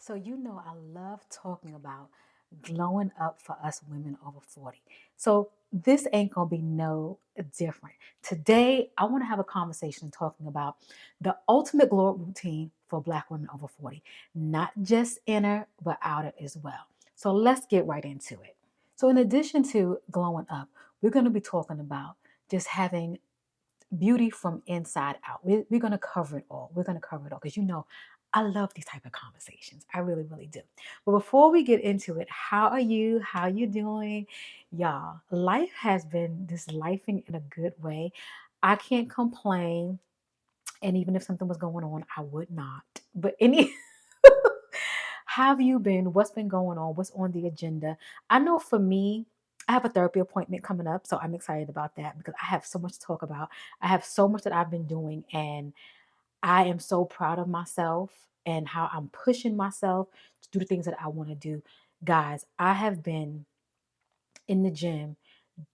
So, I love talking about glowing up for us women over 40. So, this ain't going to be no different. Today, I want to have a conversation talking about the ultimate glow up routine for Black women over 40, not just inner, but outer as well. So, let's get right into it. So, in addition to glowing up, we're going to be talking about just having beauty from inside out. We're going to cover it all. We're going to cover it all because I love these type of conversations. I really, really do. But before we get into it, how are you? How you doing? Y'all, life has been this lifing in a good way. I can't complain. And even if something was going on, I would not. But how have you been? What's been going on? What's on the agenda? I know for me, I have a therapy appointment coming up, so I'm excited about that because I have so much to talk about. I have so much that I've been doing, and I am so proud of myself and how I'm pushing myself to do the things that I want to do. Guys, I have been in the gym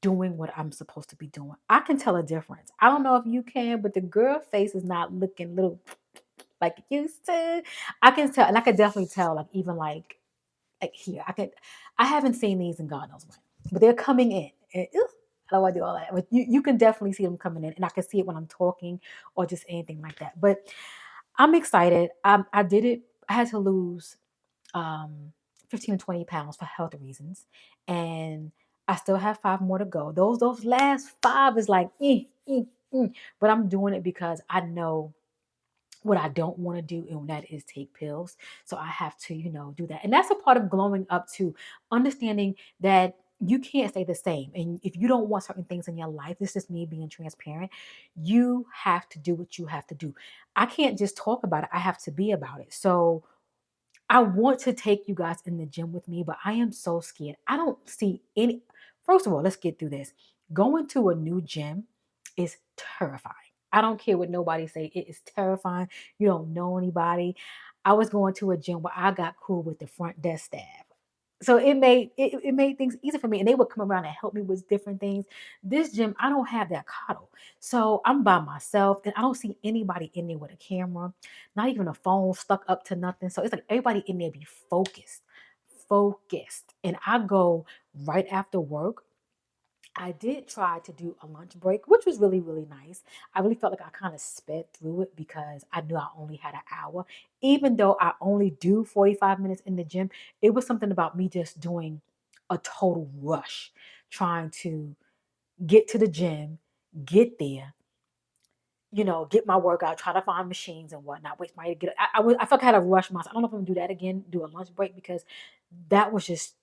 doing what I'm supposed to be doing. I can tell a difference. I don't know if you can, but the girl face is not looking little like it used to. I can tell, and I could definitely tell, like even like here, I haven't seen these in God knows when, but they're coming in. And, I don't want to do all that, but you can definitely see them coming in, and I can see it when I'm talking or just anything like that. But I'm excited. I did it. I had to lose um, 15 to 20 pounds for health reasons, and I still have 5 more to go. Those last 5 is like, but I'm doing it because I know what I don't want to do, and that is take pills. So I have to, do that. And that's a part of glowing up to understanding that you can't stay the same. And if you don't want certain things in your life, this is me being transparent, you have to do what you have to do. I can't just talk about it, I have to be about it. So I want to take you guys in the gym with me, but I am so scared. I don't see any. First of all, let's get through this. Going to a new gym is terrifying. I don't care what nobody say. It is terrifying. You don't know anybody. I was going to a gym where I got cool with the front desk staff. So it made things easy for me, and they would come around and help me with different things. This gym, I don't have that coddle, so I'm by myself, and I don't see anybody in there with a camera, not even a phone stuck up to nothing. So it's like everybody in there be focused. And I go right after work. I did try to do a lunch break, which was really, really nice. I really felt like I kind of sped through it because I knew I only had an hour. Even though I only do 45 minutes in the gym, it was something about me just doing a total rush, trying to get to the gym, get there, get my workout, try to find machines and whatnot, wait for my to get. I felt like I had to rush myself. I don't know if I'm gonna do that again, do a lunch break because that was just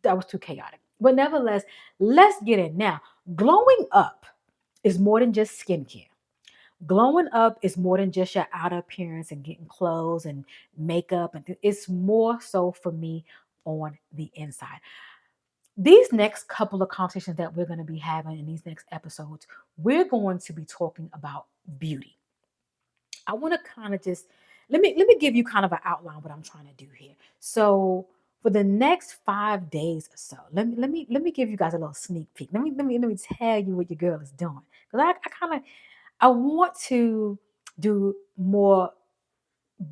that was too chaotic. But nevertheless, let's get in now. Glowing up is more than just skincare. Glowing up is more than just your outer appearance and getting clothes and makeup, and it's more so for me on the inside. These next couple of conversations that we're going to be having in these next episodes, we're going to be talking about beauty. I want to kind of just let me give you kind of an outline what I'm trying to do here. So for the next 5 days or so, let me give you guys a little sneak peek. Let me tell you what your girl is doing because I want to do more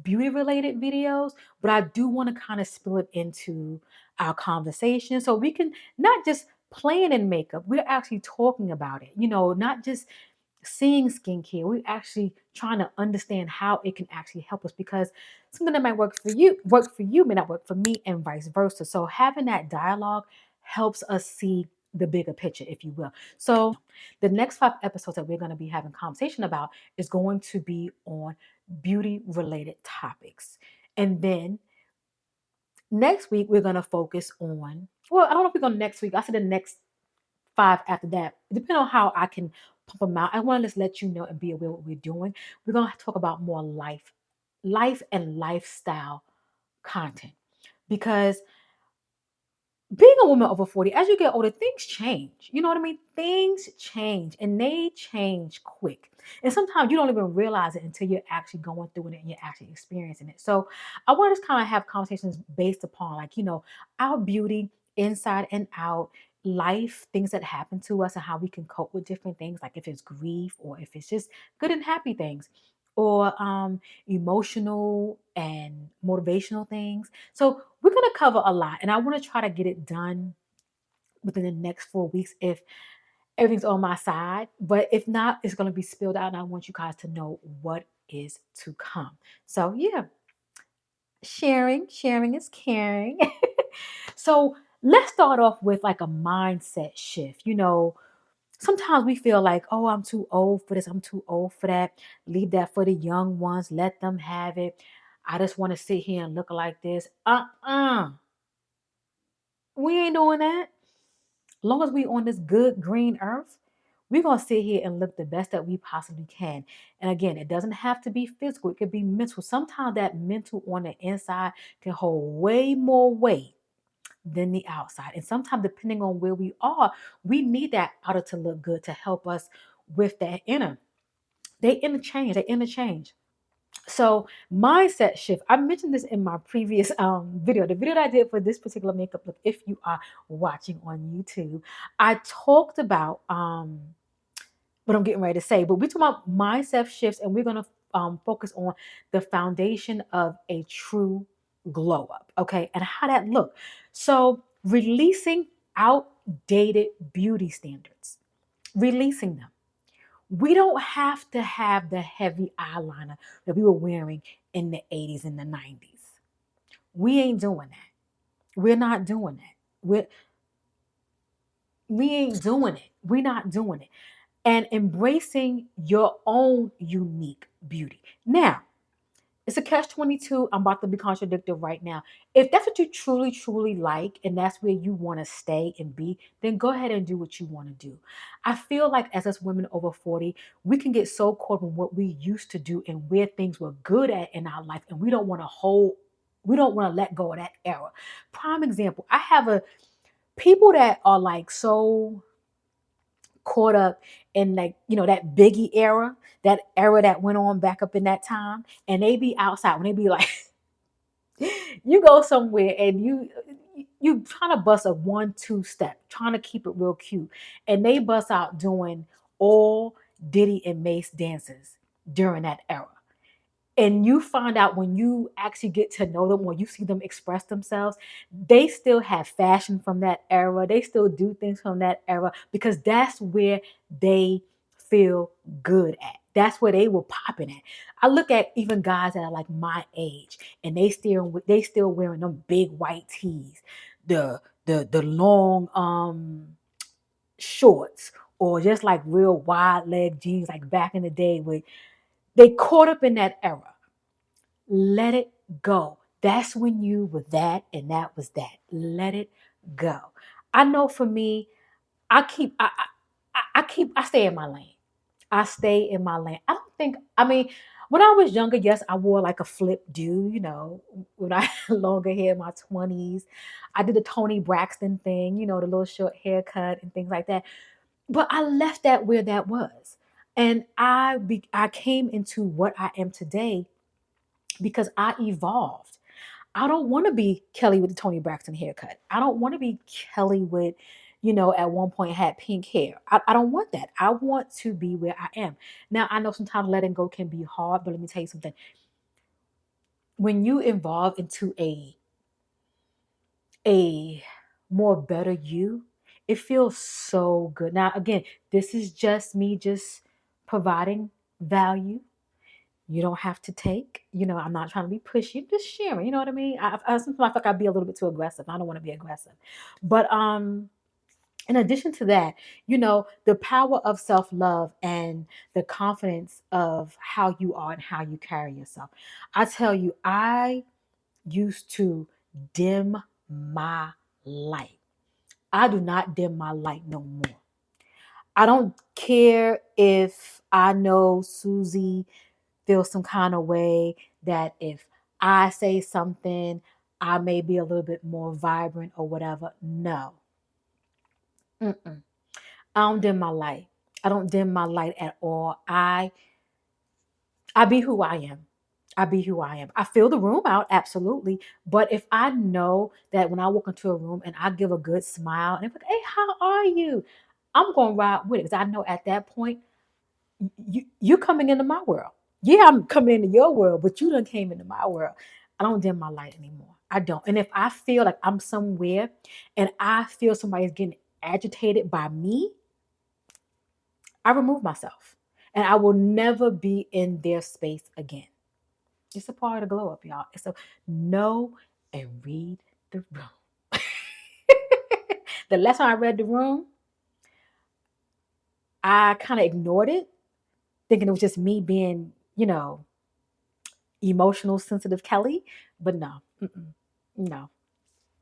beauty related videos, but I do want to kind of spill it into our conversation so we can not just playing in makeup, we're actually talking about it, not just seeing skincare. We're actually trying to understand how it can actually help us because something that might work for you may not work for me, and vice versa. So having that dialogue helps us see the bigger picture, if you will. So the next 5 episodes that we're going to be having conversation about is going to be on beauty related topics. And then next week we're going to focus on, well, I don't know if we're going next week. I said the next 5 after that. Depending on how I can pump them out. I want to just let you know and be aware what we're doing. We're going to talk about more life and lifestyle content because being a woman over 40, as you get older, things change. You know what I mean? Things change and they change quick. And sometimes you don't even realize it until you're actually going through it and you're actually experiencing it. So I want to just kind of have conversations based upon our beauty inside and out, life, things that happen to us and how we can cope with different things, like if it's grief or if it's just good and happy things. or emotional and motivational things. So we're going to cover a lot, and I want to try to get it done within the next 4 weeks if everything's on my side. But if not, it's going to be spilled out, and I want you guys to know what is to come. So yeah, sharing is caring. So let's start off with like a mindset shift. Sometimes we feel like, oh, I'm too old for this, I'm too old for that. Leave that for the young ones, let them have it. I just want to sit here and look like this. We ain't doing that. Long as we on this good green earth, we're gonna sit here and look the best that we possibly can. And again, it doesn't have to be physical, it could be mental. Sometimes that mental on the inside can hold way more weight than the outside. And sometimes, depending on where we are, we need that outer to look good to help us with that inner. They interchange. So mindset shift. I mentioned this in my previous video, the video that I did for this particular makeup look. If you are watching on YouTube, I talked about what I'm getting ready to say, but we're talking about mindset shifts, and we're gonna focus on the foundation of a true glow up, okay, and how that look. So releasing outdated beauty standards, releasing them. We don't have to have the heavy eyeliner that we were wearing in the 80s and the 90s. We ain't doing that. We're not doing that. We ain't doing it. We're not doing it. And embracing your own unique beauty. Now, it's a catch 22. I'm about to be contradictory right now. If that's what you truly, truly like, and that's where you want to stay and be, then go ahead and do what you want to do. I feel like as us women over 40, we can get so caught in what we used to do and where things were good at in our life, and we don't want to let go of that era. Prime example, I have a people that are like so caught up in, like, that Biggie era, that era that went on back up in that time, and they be outside when they be like, you go somewhere and you trying to bust a 1-2 step, trying to keep it real cute, and they bust out doing all Diddy and Mace dances during that era. And you find out when you actually get to know them or you see them express themselves, they still have fashion from that era. They still do things from that era because that's where they feel good at. That's where they were popping at. I look at even guys that are like my age, and they still wearing them big white tees, the long shorts, or just like real wide leg jeans like back in the day. With They caught up in that era. Let it go. That's when you were that, and that was that. Let it go. I know for me, I stay in my lane. I stay in my lane. I mean, when I was younger, yes, I wore like a flip do, when I had longer hair in my 20s. I did the Tony Braxton thing, the little short haircut and things like that. But I left that where that was. And I came into what I am today because I evolved. I don't want to be Kelly with the Tony Braxton haircut. I don't want to be Kelly with, at one point had pink hair. I don't want that. I want to be where I am. Now, I know sometimes letting go can be hard, but let me tell you something. When you evolve into a more better you, it feels so good. Now, again, this is just me just providing value. You don't have to take. I'm not trying to be pushy. I'm just sharing. You know what I mean? I sometimes I feel like I'd be a little bit too aggressive. I don't want to be aggressive. But in addition to that, the power of self-love and the confidence of how you are and how you carry yourself. I tell you, I used to dim my light. I do not dim my light no more. I don't care if I know Susie feel some kind of way that if I say something, I may be a little bit more vibrant or whatever. No. Mm-mm. I don't dim my light. I don't dim my light at all. I be who I am. I be who I am. I fill the room out, absolutely. But if I know that when I walk into a room and I give a good smile and they're like, hey, how are you? I'm going to ride with it because I know at that point, you're coming into my world. Yeah, I'm coming into your world, but you done came into my world. I don't dim my light anymore. I don't. And if I feel like I'm somewhere and I feel somebody's getting agitated by me, I remove myself. And I will never be in their space again. It's a part of the glow up, y'all. It's a know and read the room. The last time I read the room, I kind of ignored it, thinking it was just me being, emotional, sensitive Kelly. But no, no.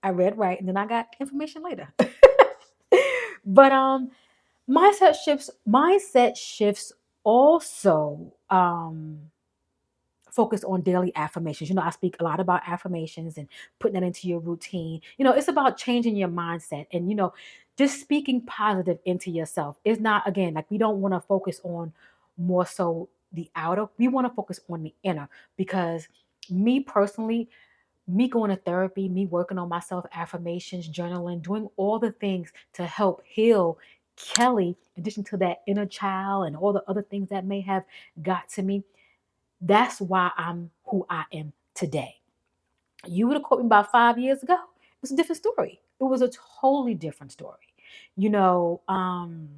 I read right, and then I got information later. But mindset shifts also focus on daily affirmations. I speak a lot about affirmations and putting that into your routine. It's about changing your mindset and just speaking positive into yourself. It's not, again, like, we don't want to focus on more so the outer. We want to focus on the inner, because me personally, me going to therapy, me working on myself, affirmations, journaling, doing all the things to help heal Kelly, in addition to that inner child and all the other things that may have got to me. That's why I'm who I am today. You would have caught me about 5 years ago. It was a different story. It was a totally different story. You know, um,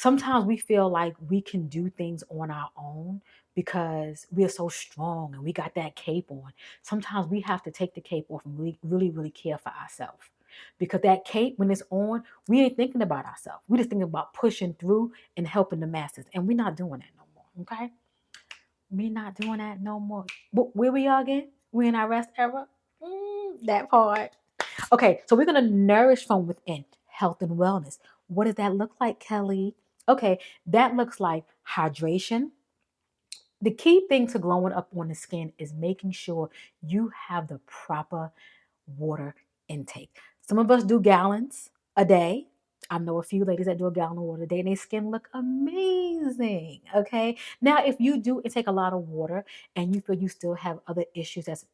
Sometimes we feel like we can do things on our own because we are so strong and we got that cape on. Sometimes we have to take the cape off and really, really, really care for ourselves. Because that cape, when it's on, we ain't thinking about ourselves. We're just thinking about pushing through and helping the masses. And we're not doing that no more. Okay? Me not doing that no more. But where we are again? We in our rest era? That part. Okay, so we're going to nourish from within, health and wellness. What does that look like, Kelly? Okay, that looks like hydration. The key thing to glowing up on the skin is making sure you have the proper water intake. Some of us do gallons a day. I know a few ladies that do a gallon of water a day and their skin look amazing. Okay. Now, if you do intake a lot of water and you feel you still have other issues that's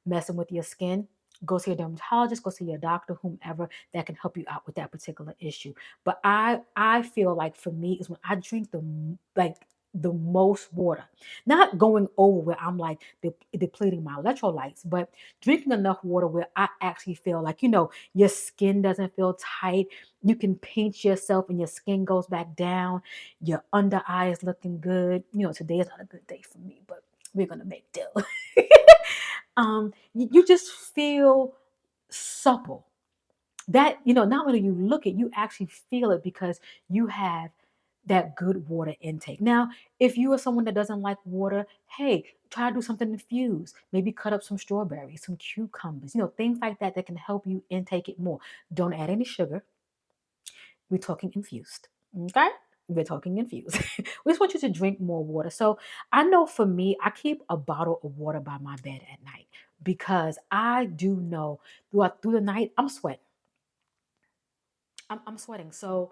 messing with your skin, go see a dermatologist, go see your doctor, whomever that can help you out with that particular issue. But I feel like for me is when I drink the most water, not going over where I'm like depleting my electrolytes, but drinking enough water where I actually feel like, your skin doesn't feel tight. You can pinch yourself and your skin goes back down. Your under eye is looking good. Today is not a good day for me, but we're going to make do. You just feel supple. That, not only you look it, you actually feel it because you have that good water intake. Now, if you are someone that doesn't like water, hey, try to do something infused. Maybe cut up some strawberries, some cucumbers, things like that that can help you intake it more. Don't add any sugar. We're talking infused. Okay? We're talking infused. We just want you to drink more water. So I know for me, I keep a bottle of water by my bed at night because I do know through the night, I'm sweating. I'm sweating. So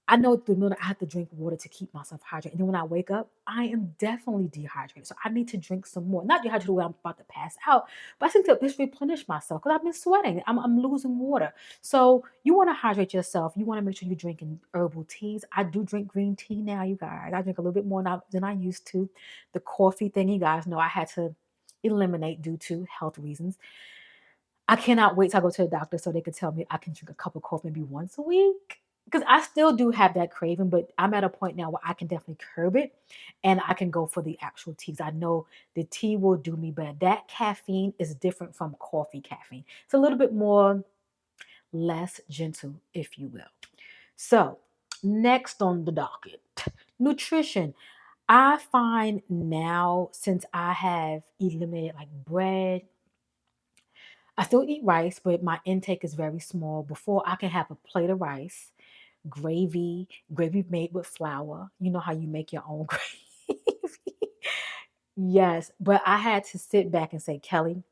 I know through the morning I have to drink water to keep myself hydrated. And then when I wake up, I am definitely dehydrated. So I need to drink some more. Not dehydrated where I'm about to pass out, but I think to just replenish myself because I've been sweating. I'm losing water. So you want to hydrate yourself. You want to make sure you're drinking herbal teas. I do drink green tea now, you guys. I drink a little bit more now than I used to. The coffee thing, you guys know I had to eliminate due to health reasons. I cannot wait till I go to the doctor so they can tell me I can drink a cup of coffee maybe once a week. Because I still do have that craving, but I'm at a point now where I can definitely curb it and I can go for the actual teas. I know the tea will do me better. That caffeine is different from coffee caffeine. It's a little bit more less gentle, if you will. So, next on the docket, nutrition. I find now since I have eliminated like bread, I still eat rice, but my intake is very small. Before I can have a plate of rice, gravy made with flour. You know how you make your own gravy. Yes, but I had to sit back and say, Kelly,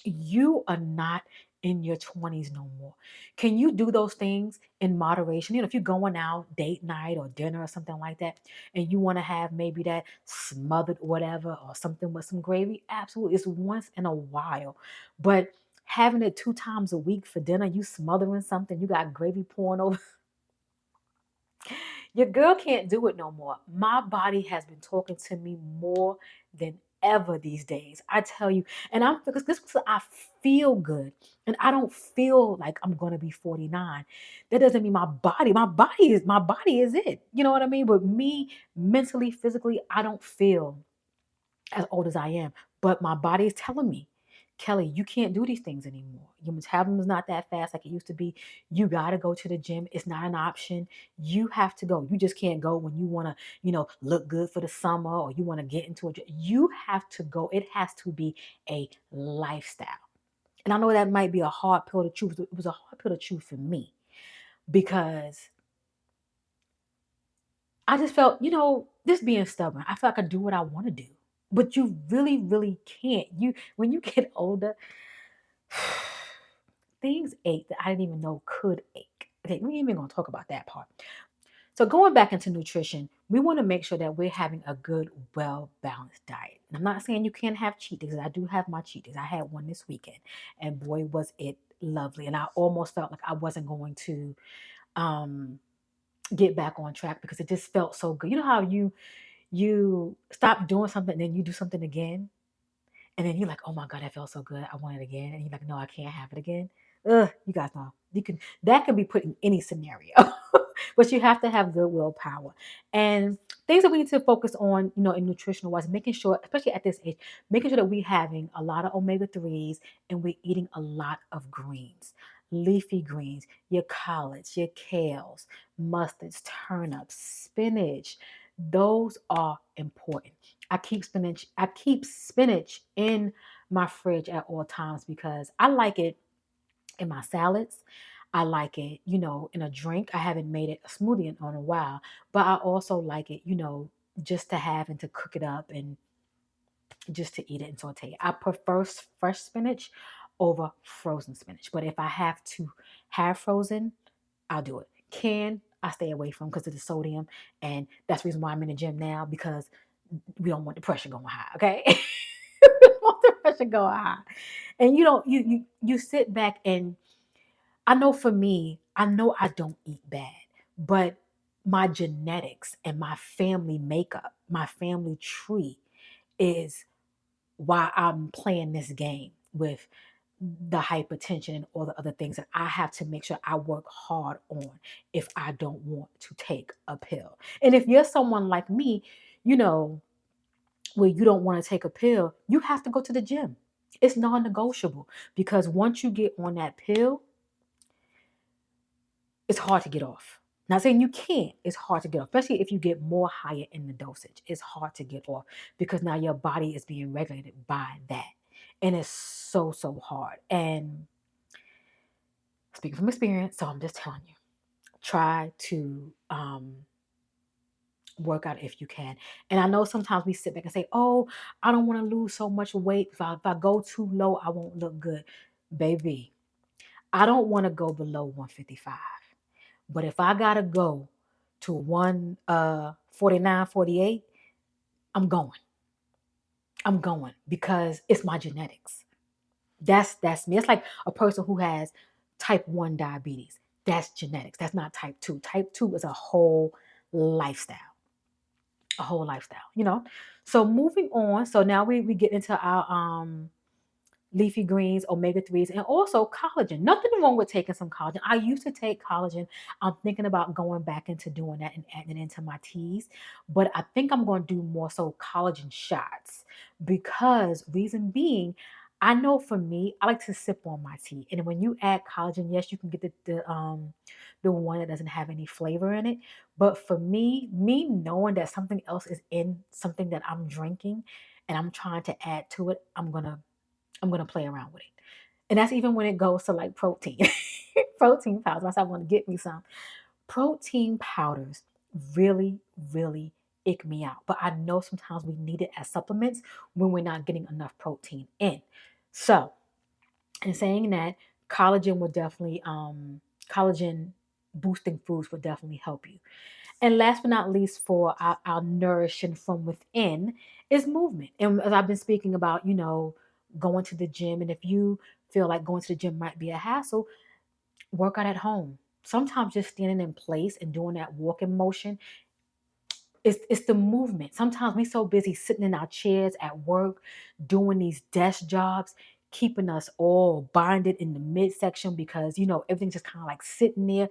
you are not in your 20s no more. Can you do those things in moderation? If you're going out, date night or dinner or something like that, and you want to have maybe that smothered whatever or something with some gravy, absolutely. It's once in a while. But having it 2 times a week for dinner, you smothering something, you got gravy pouring over. Your girl can't do it no more. My body has been talking to me more than ever these days. I tell you, and I'm because this I feel good, and I don't feel like I'm gonna be 49. That doesn't mean my body is it. You know what I mean? But me mentally, physically, I don't feel as old as I am, but my body is telling me, Kelly, you can't do these things anymore. Your metabolism is not that fast like it used to be. You got to go to the gym. It's not an option. You have to go. You just can't go when you want to, look good for the summer or you want to get into a gym. You have to go. It has to be a lifestyle. And I know that might be a hard pill to chew. It was a hard pill to chew for me because I just felt, this being stubborn, I felt like I could do what I want to do. But you really, really can't. When you get older, things ache that I didn't even know could ache. Okay, we ain't even gonna talk about that part. So going back into nutrition, we want to make sure that we're having a good, well-balanced diet. And I'm not saying you can't have cheat days. I do have my cheat days. I had one this weekend, and boy, was it lovely. And I almost felt like I wasn't going to um, get back on track because it just felt so good. You know how you stop doing something and then you do something again, and then you're like, oh my God, that felt so good. I want it again. And you're like, no, I can't have it again. Ugh, you guys know. That can be put in any scenario. But you have to have good willpower. And things that we need to focus on, in nutritional wise, making sure, especially at this age, making sure that we're having a lot of omega-3s and we're eating a lot of greens. Leafy greens, your collards, your kales, mustards, turnips, spinach. Those are important. I keep spinach in my fridge at all times because I like it in my salads. I like it, in a drink. I haven't made it a smoothie in a while, but I also like it, just to have and to cook it up and just to eat it and saute it. I prefer fresh spinach over frozen spinach, but if I have to have frozen, I'll do it. Canned, I stay away from because of the sodium, and that's the reason why I'm in the gym now because we don't want the pressure going high, okay? We don't want the pressure going high. And you don't you sit back and I know for me, I know I don't eat bad, but my genetics and my family makeup, my family tree is why I'm playing this game with the hypertension and all the other things that I have to make sure I work hard on if I don't want to take a pill. And if you're someone like me, you know, where you don't want to take a pill, you have to go to the gym. It's non-negotiable because once you get on that pill, it's hard to get off. Not saying you can't, it's hard to get off, especially if you get more higher in the dosage. It's hard to get off because now your body is being regulated by that. And it's so, so hard. And speaking from experience, so I'm just telling you, try to work out if you can. And I know sometimes we sit back and say, oh, I don't want to lose so much weight. If I go too low, I won't look good. Baby, I don't want to go below 155. But if I gotta go to 149, 48, I'm going. I'm going because it's my genetics. That's me. It's like a person who has type 1 diabetes. That's genetics. That's not type 2. Type 2 is a whole lifestyle. A whole lifestyle. So moving on. So now we get into our leafy greens, omega-3s, and also collagen. Nothing wrong with taking some collagen. I used to take collagen. I'm thinking about going back into doing that and adding it into my teas. But I think I'm going to do more so collagen shots because reason being, I know for me, I like to sip on my tea. And when you add collagen, yes, you can get the one that doesn't have any flavor in it. But for me knowing that something else is in something that I'm drinking and I'm trying to add to it, I'm gonna play around with it. And that's even when it goes to like protein. Protein powders. I said I want to get me some. Protein powders really, really ick me out. But I know sometimes we need it as supplements when we're not getting enough protein in. So, in saying that, collagen would definitely collagen boosting foods would definitely help you. And last but not least, for our nourishing from within is movement. And as I've been speaking about, going to the gym. And if you feel like going to the gym might be a hassle, work out at home. sometimes just standing in place and doing that walking motion, it's the movement. Sometimes we so busy sitting in our chairs at work, doing these desk jobs, keeping us all binded in the midsection because everything's just kind of like sitting there,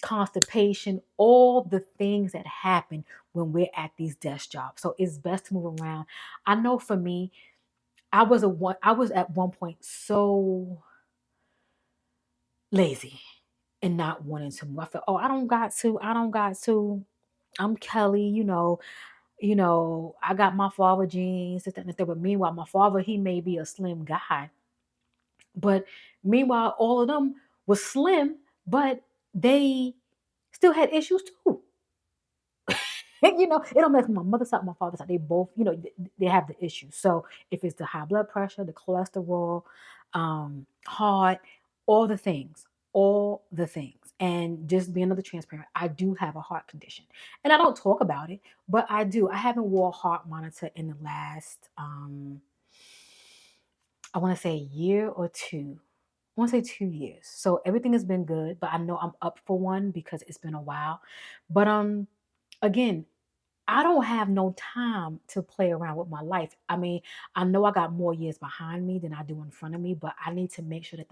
constipation, all the things that happen when we're at these desk jobs. So it's best to move around. I know for me, I was at one point so lazy and not wanting to move. I felt, oh, I don't got to. I'm Kelly, I got my father genes, this, that, and the third. But meanwhile, my father, he may be a slim guy. But meanwhile, all of them was slim, but they still had issues too. It don't matter from my mother's side, my father's side. They both, they have the issues. So if it's the high blood pressure, the cholesterol, heart, all the things, all the things. And just being another transparent, I do have a heart condition, and I don't talk about it, but I do. I haven't wore a heart monitor in the last, I want to say a year or two. I want to say 2 years. So everything has been good, but I know I'm up for one because it's been a while. But again, I don't have no time to play around with my life. I mean, I know I got more years behind me than I do in front of me, but I need to make sure that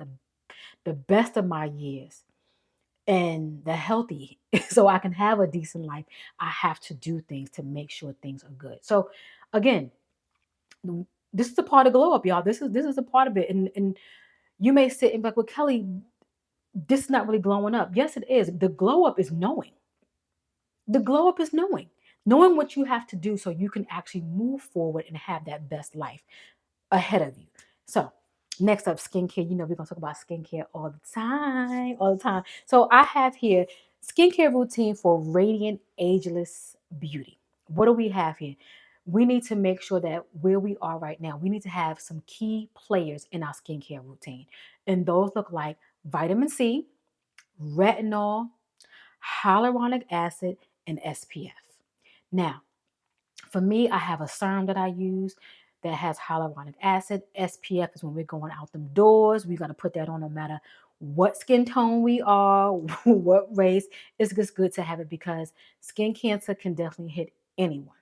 the best of my years and the healthy so I can have a decent life, I have to do things to make sure things are good. So again, this is a part of glow up, y'all. This is a part of it. And you may sit and be like, well, Kelly, this is not really glowing up. Yes, it is. The glow up is knowing. The glow up is knowing what you have to do so you can actually move forward and have that best life ahead of you. So, next up, skincare. We're gonna talk about skincare all the time, all the time. So, I have here skincare routine for radiant, ageless beauty. What do we have here? We need to make sure that where we are right now, we need to have some key players in our skincare routine. And those look like vitamin C, retinol, hyaluronic acid, and SPF. Now, for me, I have a serum that I use that has hyaluronic acid. SPF is when we're going out them doors. We got to put that on no matter what skin tone we are, what race. It's just good to have it because skin cancer can definitely hit anyone.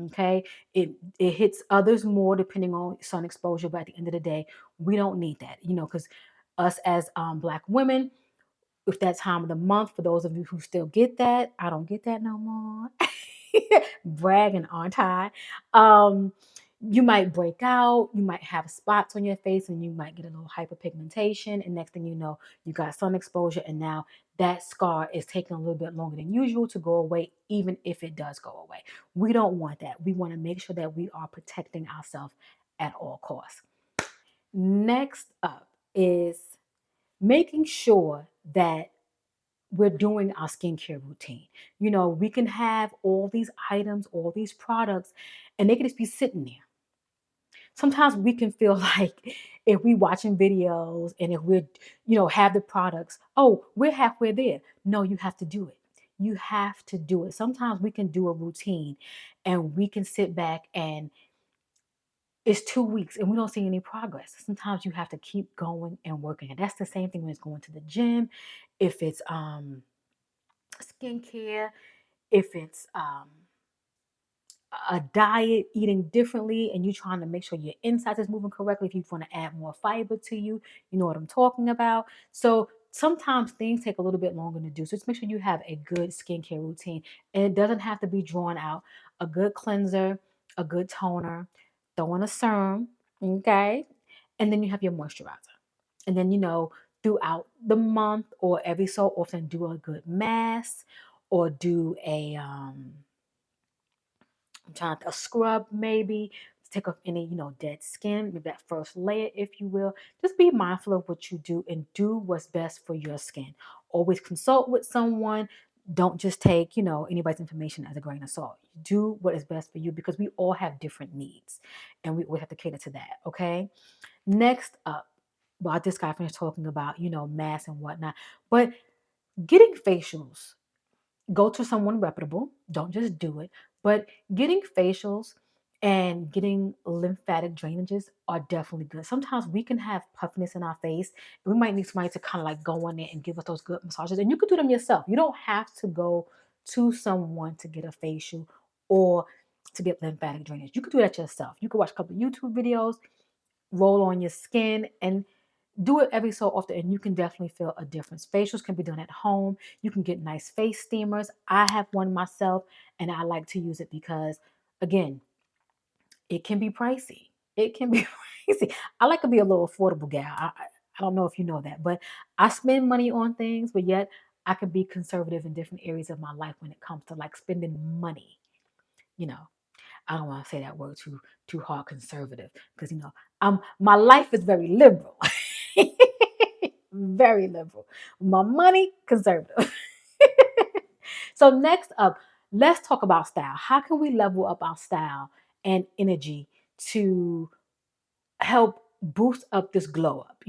Okay, it hits others more depending on sun exposure, but at the end of the day, we don't need that, because us as Black women, with that time of the month, for those of you who still get that, I don't get that no more. Bragging, aren't I? Um, you might break out, you might have spots on your face, and you might get a little hyperpigmentation. And next thing you know, you got sun exposure, and now that scar is taking a little bit longer than usual to go away, even if it does go away. We don't want that. We want to make sure that we are protecting ourselves at all costs. Next up is making sure that we're doing our skincare routine. We can have all these items, all these products, and they can just be sitting there. Sometimes we can feel like if we watching videos and if we're, have the products, oh, we're halfway there. No, you have to do it. You have to do it. Sometimes we can do a routine and we can sit back and it's 2 weeks and we don't see any progress. Sometimes you have to keep going and working. And that's the same thing when it's going to the gym. If it's skincare, if it's a diet, eating differently, and you trying to make sure your insides is moving correctly, if you want to add more fiber to you know what I'm talking about. So sometimes things take a little bit longer to do. So just make sure you have a good skincare routine. And it doesn't have to be drawn out. A good cleanser, a good toner, throw in a serum, okay? And then you have your moisturizer. And then, throughout the month or every so often, do a good mask or do a scrub maybe to take off any, dead skin, maybe that first layer, if you will. Just be mindful of what you do and do what's best for your skin. Always consult with someone. Don't just take, anybody's information as a grain of salt. Do what is best for you because we all have different needs and we always have to cater to that. Okay. Next up, well, I just got finished talking about, masks and whatnot, but getting facials, go to someone reputable. Don't just do it, but getting facials and getting lymphatic drainages are definitely good. Sometimes we can have puffiness in our face, and we might need somebody to kind of like go in there and give us those good massages. And you can do them yourself. You don't have to go to someone to get a facial or to get lymphatic drainage. You can do that yourself. You can watch a couple of YouTube videos, roll on your skin, and do it every so often, and you can definitely feel a difference. Facials can be done at home. You can get nice face steamers. I have one myself, and I like to use it because, again, it can be pricey. It can be pricey. I like to be a little affordable gal. I don't know if you know that, but I spend money on things, but yet I can be conservative in different areas of my life when it comes to like spending money. You know, I don't want to say that word too hard, conservative, because my life is very liberal. Very liberal. My money, conservative. So next up, let's talk about style. How can we level up our style and energy to help boost up this glow up?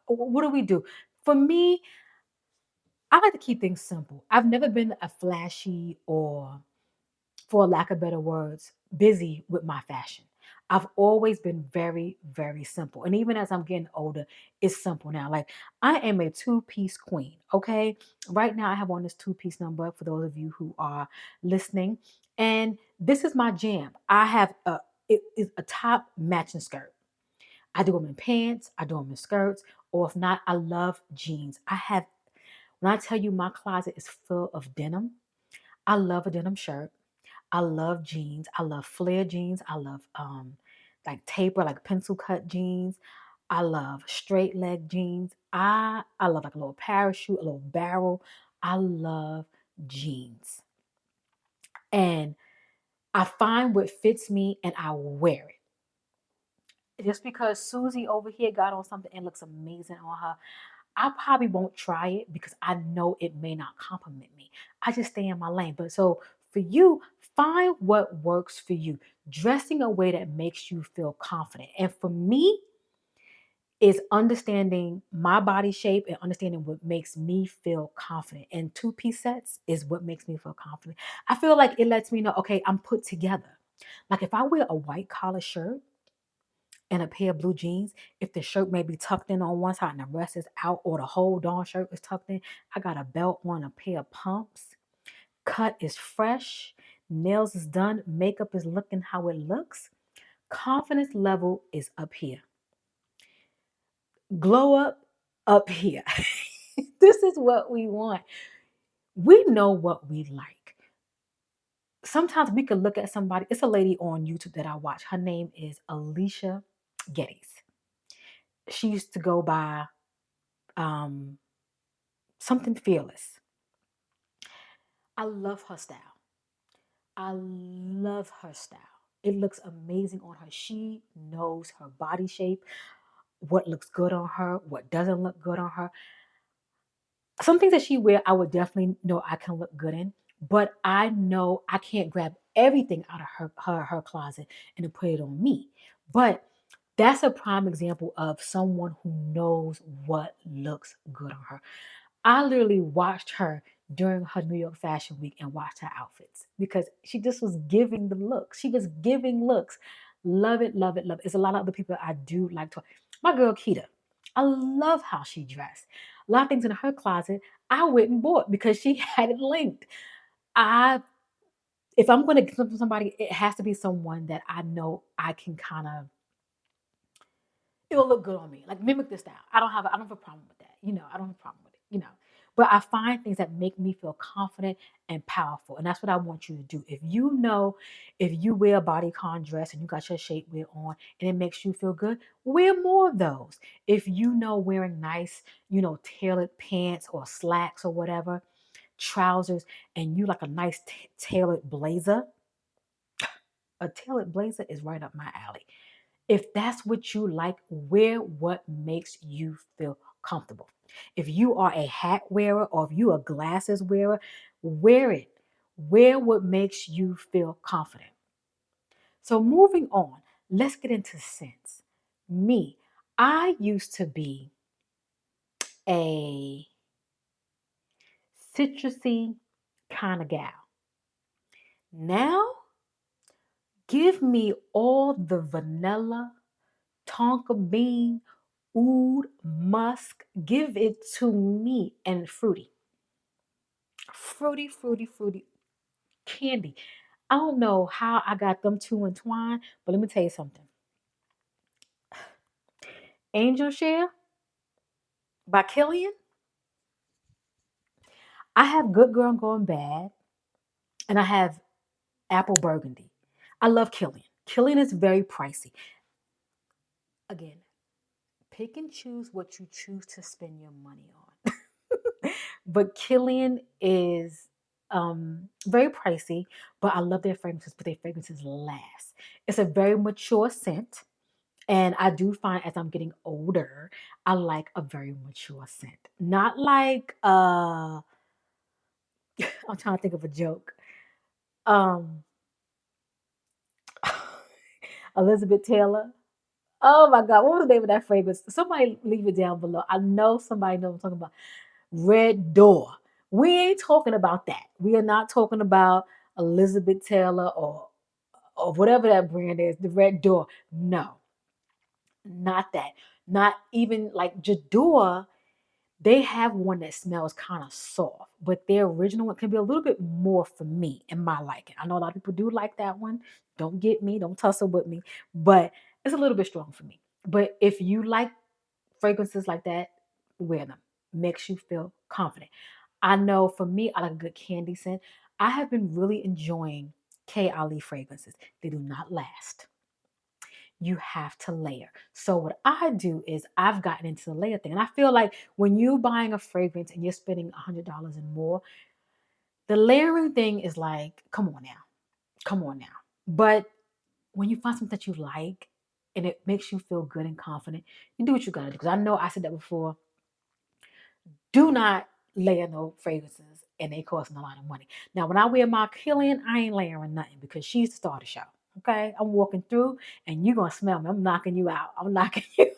What do we do? For me, I like to keep things simple. I've never been a flashy or, for lack of better words, busy with my fashion. I've always been very, very simple. And even as I'm getting older, it's simple now. Like, I am a two-piece queen, okay? Right now, I have on this two-piece number for those of you who are listening. And this is my jam. I have it is a top matching skirt. I do them in pants, I do them in skirts, or if not, I love jeans. When I tell you my closet is full of denim, I love a denim shirt. I love jeans. I love flare jeans. I love like taper, like pencil cut jeans. I love straight leg jeans. I love like a little parachute, a little barrel. I love jeans. And I find what fits me and I wear it. Just because Susie over here got on something and looks amazing on her, I probably won't try it because I know it may not compliment me. I just stay in my lane. But so for you, find what works for you. Dressing a way that makes you feel confident. And for me, is understanding my body shape and understanding what makes me feel confident. And two-piece sets is what makes me feel confident. I feel like it lets me know, okay, I'm put together. Like if I wear a white collar shirt and a pair of blue jeans, if the shirt may be tucked in on one side and the rest is out, or the whole darn shirt is tucked in, I got a belt on, a pair of pumps, cut is fresh, nails is done, makeup is looking how it looks, confidence level is up here. Glow up here. This is what we want. We know what we like. Sometimes we could look at somebody. It's a lady on YouTube that I watch. Her name is Alicia Geddes. She used to go by um, something fearless. I love her style. I love her style. It looks amazing on her. She knows her body shape, what looks good on her, what doesn't look good on her. Some things that she wear, I would definitely know I can look good in, but I know I can't grab everything out of her closet and to put it on me. But that's a prime example of someone who knows what looks good on her. I literally watched her during her New York Fashion Week and watched her outfits because she just was giving the looks. She was giving looks. Love it, love it, love it. There's a lot of other people I do like to. My girl Keita, I love how she dressed. A lot of things in her closet I went and bought because she had it linked. I, if I'm going to give something to somebody, it has to be someone that I know I can kind of, it'll look good on me. Like mimic this style. I don't have a problem with that. I don't have a problem with it. But I find things that make me feel confident and powerful. And that's what I want you to do. If you wear a bodycon dress and you got your shapewear on and it makes you feel good, wear more of those. If you know wearing nice, tailored pants or slacks or whatever, trousers, and you like a nice tailored blazer, a tailored blazer is right up my alley. If that's what you like, wear what makes you feel comfortable. If you are a hat wearer or if you are a glasses wearer, wear it. Wear what makes you feel confident. So moving on, let's get into scents. Me, I used to be a citrusy kind of gal. Now Give me all the vanilla, tonka bean, oud, musk. Give it to me and fruity. Fruity, fruity, fruity candy. I don't know how I got them two entwined, but let me tell you something. Angel Share by Killian. I have Good Girl Going Bad, and I have Apple Burgundy. I love Killian. Killian is very pricey. Again, pick and choose what you choose to spend your money on. But Killian is very pricey, but I love their fragrances, but their fragrances last. It's a very mature scent. And I do find as I'm getting older, I like a very mature scent. Not like I'm trying to think of a joke. Um Elizabeth Taylor. Oh my God, what was the name of that fragrance? Somebody leave it down below. I know somebody knows what I'm talking about. Red Door. We ain't talking about that. We are not talking about Elizabeth Taylor or whatever that brand is, the Red Door. No, not that. Not even like Jador. They have one that smells kind of soft, but their original one can be a little bit more for me in my liking. I know a lot of people do like that one. Don't get me, don't tussle with me, but it's a little bit strong for me. But if you like fragrances like that, wear them. Makes you feel confident. I know for me, I like a good candy scent. I have been really enjoying K. Ali fragrances. They do not last. You have to layer. So what I do is I've gotten into the layer thing. And I feel like when you're buying a fragrance and you're spending $100 and more, the layering thing is like, come on now. Come on now. But when you find something that you like and it makes you feel good and confident, you do what you gotta do. Because I know I said that before. Do not layer no fragrances and they costing a lot of money. Now, when I wear my Killian, I ain't layering nothing because she's the star of the show. Okay, I'm walking through and you're gonna smell me. I'm knocking you out. I'm knocking you.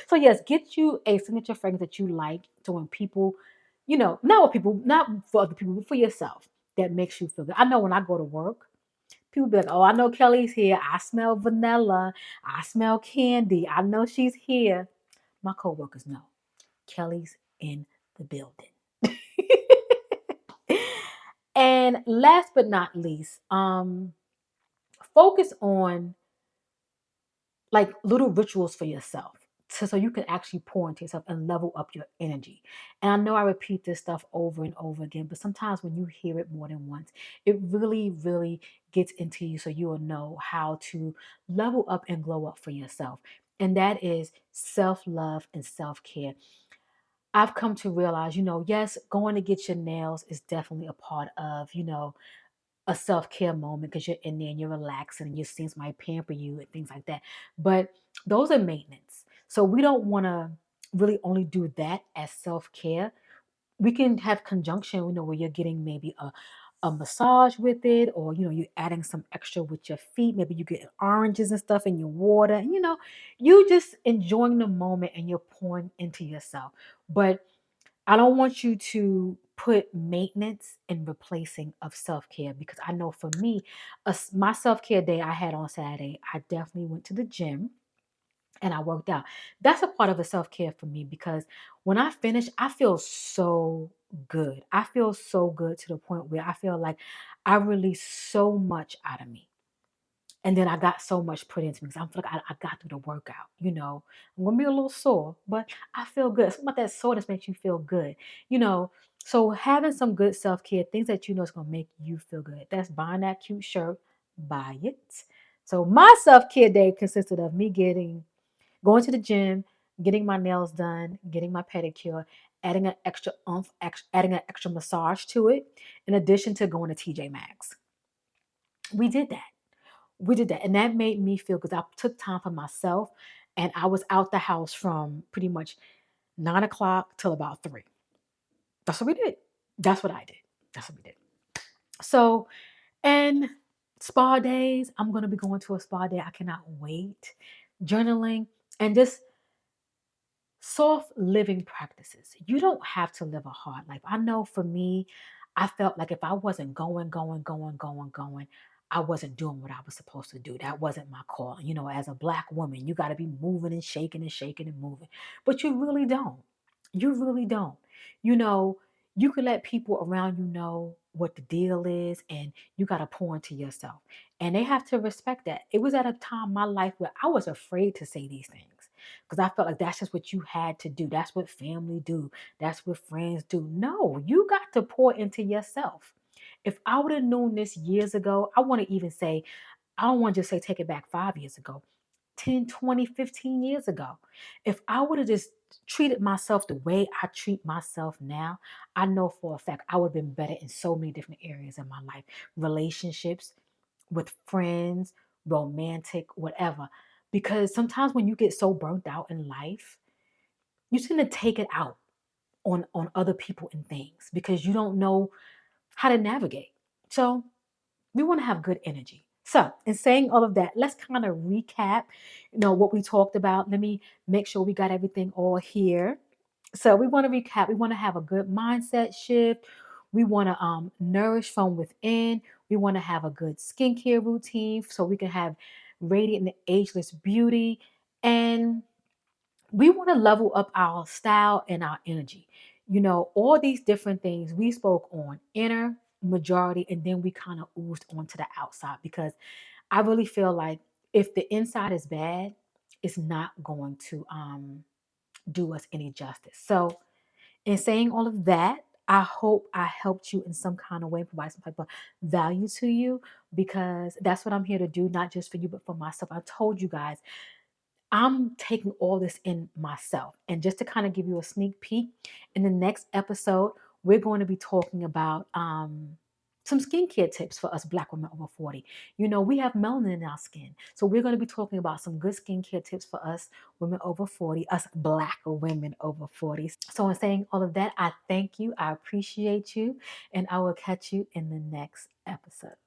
So yes, get you a signature fragrance that you like. So when people, not with people, not for other people, but for yourself, that makes you feel good. I know when I go to work, people be like, "Oh, I know Kelly's here. I smell vanilla. I smell candy. I know she's here." My coworkers know. Kelly's in the building. And last but not least, focus on like little rituals for yourself. So you can actually pour into yourself and level up your energy. And I know I repeat this stuff over and over again, but sometimes when you hear it more than once, it really, really gets into you so you will know how to level up and glow up for yourself. And that is self love and self care. I've come to realize, yes, going to get your nails is definitely a part of, a self care moment because you're in there and you're relaxing and you're seeing somebody pamper you and things like that. But those are maintenance. So we don't want to really only do that as self care. We can have conjunction, where you're getting maybe a massage with it, or you're adding some extra with your feet. Maybe you get oranges and stuff in your water, and you just enjoying the moment and you're pouring into yourself. But I don't want you to put maintenance in replacing of self-care because I know for me, my self-care day I had on Saturday, I definitely went to the gym and I worked out. That's a part of a self-care for me because when I finish, I feel so good. I feel so good to the point where I feel like I release so much out of me. And then I got so much put into me because I feel like I got through the workout. I'm gonna be a little sore, but I feel good. Something about that soreness makes you feel good. You know, so having some good self care, things that you know is gonna make you feel good. That's buying that cute shirt, buy it. So my self care day consisted of me going to the gym, getting my nails done, getting my pedicure, adding an extra adding an extra massage to it, in addition to going to TJ Maxx. We did that. We did that. And that made me feel because I took time for myself and I was out the house from pretty much 9 o'clock till about 3. That's what we did. That's what I did. That's what we did. So, and spa days, I'm going to be going to a spa day. I cannot wait. Journaling and just soft living practices. You don't have to live a hard life. I know for me, I felt like if I wasn't going, I wasn't doing what I was supposed to do. That wasn't my call. You know, as a black woman, you got to be moving and shaking and shaking and moving. But you really don't. You really don't. You know, you can let people around you know what the deal is, and you got to pour into yourself. And they have to respect that. It was at a time in my life where I was afraid to say these things because I felt like that's just what you had to do. That's what family do. That's what friends do. No, you got to pour into yourself. If I would have known this years ago, I want to even say, I don't want to just say take it back 5 years ago, 10, 20, 15 years ago. If I would have just treated myself the way I treat myself now, I know for a fact I would have been better in so many different areas in my life, relationships, with friends, romantic, whatever. Because sometimes when you get so burnt out in life, you tend to take it out on other people and things because you don't know how to navigate. So we want to have good energy. So, in saying all of that, let's kind of recap, what we talked about. Let me make sure we got everything all here. So, we want to recap. We want to have a good mindset shift. We want to nourish from within. We want to have a good skincare routine so we can have radiant and ageless beauty. And we want to level up our style and our energy. All these different things we spoke on inner majority, and then we kind of oozed onto the outside because I really feel like if the inside is bad, it's not going to do us any justice. So, in saying all of that, I hope I helped you in some kind of way, provide some type of value to you because that's what I'm here to do, not just for you, but for myself. I told you guys I'm taking all this in myself. And just to kind of give you a sneak peek, in the next episode, we're going to be talking about some skincare tips for us Black women over 40. We have melanin in our skin. So we're going to be talking about some good skincare tips for us women over 40, us Black women over 40. So in saying all of that, I thank you. I appreciate you. And I will catch you in the next episode.